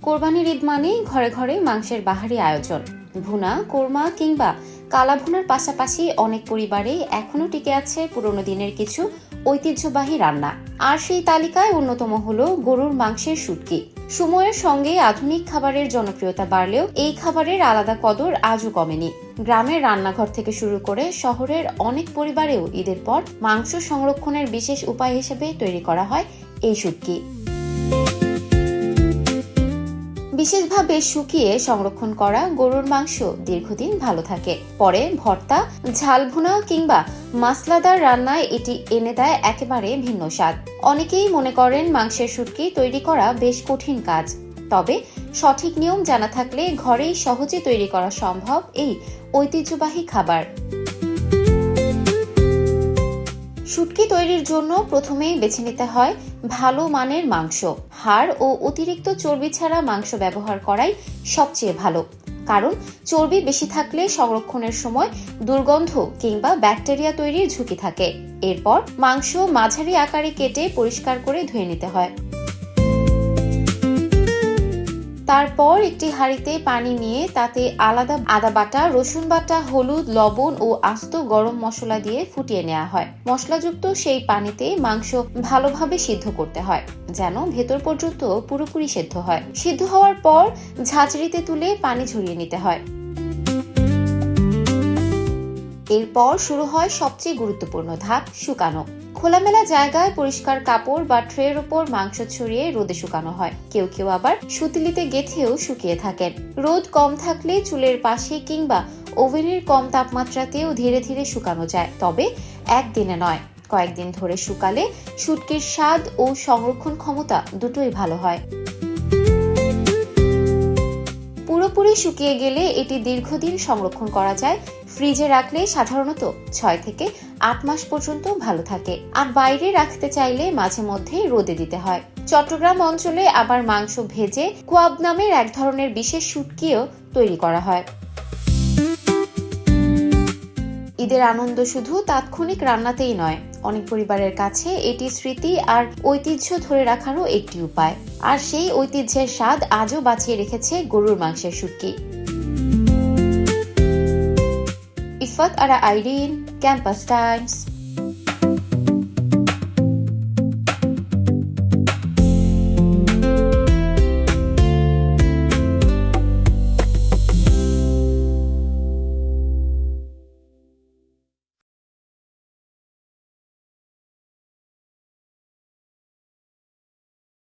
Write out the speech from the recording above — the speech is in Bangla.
কোরবানির ঈদ মানেই ঘরে ঘরে মাংসের বাহারি আয়োজন। ভুনা, কোরমা কিংবা কালা ভুনার পাশাপাশি অনেক পরিবারেই এখনো টিকে আছে পুরনো দিনের কিছু ঐতিহ্যবাহী রান্না। আর সেই তালিকায় অন্যতম হলো গরুর মাংসের শুটকি। সময়ের সঙ্গে আধুনিক খাবারের জনপ্রিয়তা বাড়লেও এই খাবারের আলাদা কদর আজও কমেনি। গ্রামের রান্নাঘর থেকে শুরু করে শহরের অনেক পরিবারেও ঈদের পর মাংস সংরক্ষণের বিশেষ উপায় হিসেবে তৈরি করা হয় এই শুটকি। বিশেষভাবে শুকিয়ে সংরক্ষণ করা গরুর মাংস দীর্ঘদিন ভালো থাকে। পরে ভর্তা, ঝাল ভুনা কিংবা মশলাদার রান্নায় এটি এনে দেয় একেবারে ভিন্ন স্বাদ। অনেকেই মনে করেন মাংসের শুটকি তৈরি করা বেশ কঠিন কাজ, তবে সঠিক নিয়ম জানা থাকলে ঘরেই সহজে তৈরি করা সম্ভব এই ঐতিহ্যবাহী খাবার। শুটকি তৈরির জন্য প্রথমেই বেছে নিতে হয় ভালো মানের মাংস। হাড় ও অতিরিক্ত চর্বি ছাড়া মাংস ব্যবহার করাই সবচেয়ে ভালো, কারণ চর্বি বেশি থাকলে সংরক্ষণের সময় দুর্গন্ধ কিংবা ব্যাকটেরিয়া তৈরির ঝুঁকি থাকে। এরপর মাংস মাঝারি আকারে কেটে পরিষ্কার করে ধুয়ে নিতে হয়। তারপর একটি হাঁড়িতে পানি নিয়ে তাতে আলাদা আদা বাটা, রসুন বাটা, হলুদ, লবণ ও আস্ত গরম মশলা দিয়ে ফুটিয়ে নেওয়া হয়। মশলাযুক্ত সেই পানিতে মাংস ভালোভাবে সিদ্ধ করতে হয়, যেন ভেতর পর্যন্ত পুরোপুরি সিদ্ধ হয়। সিদ্ধ হওয়ার পর ঝাঁঝরিতে তুলে পানি ঝরিয়ে নিতে হয়। এরপর শুরু হয় সবচেয়ে গুরুত্বপূর্ণ ধাপ, শুকানো। খোলামেলা জায়গায় পরিষ্কার কাপড় বা ট্রের উপর মাংস ছড়িয়ে রোদে শুকানো হয়। কেউ কেউ আবার সুতিলিতে গেঁথেও শুকিয়ে থাকেন। রোদ কম থাকলে চুলের পাশে কিংবা ওভেনের কম তাপমাত্রাতেও ধীরে ধীরে শুকানো যায়, তবে একদিনে নয়। কয়েকদিন ধরে শুকালে শুটকির স্বাদ ও সংরক্ষণ ক্ষমতা দুটোই ভালো হয়। পুরোপুরি শুকিয়ে গেলে এটি দীর্ঘদিন সংরক্ষণ করা যায়। ফ্রিজে রাখলে সাধারণত 6 থেকে 8 মাস পর্যন্ত ভালো থাকে, আর বাইরে রাখতে চাইলে মাঝে মধ্যে রোদে দিতে হয়। চট্টগ্রাম অঞ্চলে আবার মাংস ভেজে কোয়াব নামের এক ধরনের বিশেষ শুটকিও তৈরি করা হয়। ঈদের আনন্দ শুধু তাৎক্ষণিক রান্নাতেই নয়, অনেক পরিবারের কাছে এটি স্মৃতি আর ঐতিহ্য ধরে রাখারও একটি উপায়। আর সেই ঐতিহ্যের স্বাদ আজও বাঁচিয়ে রেখেছে গরুর মাংসের শুটকি। ইফাত আরা আইরিন, ক্যাম্পাস টাইমস।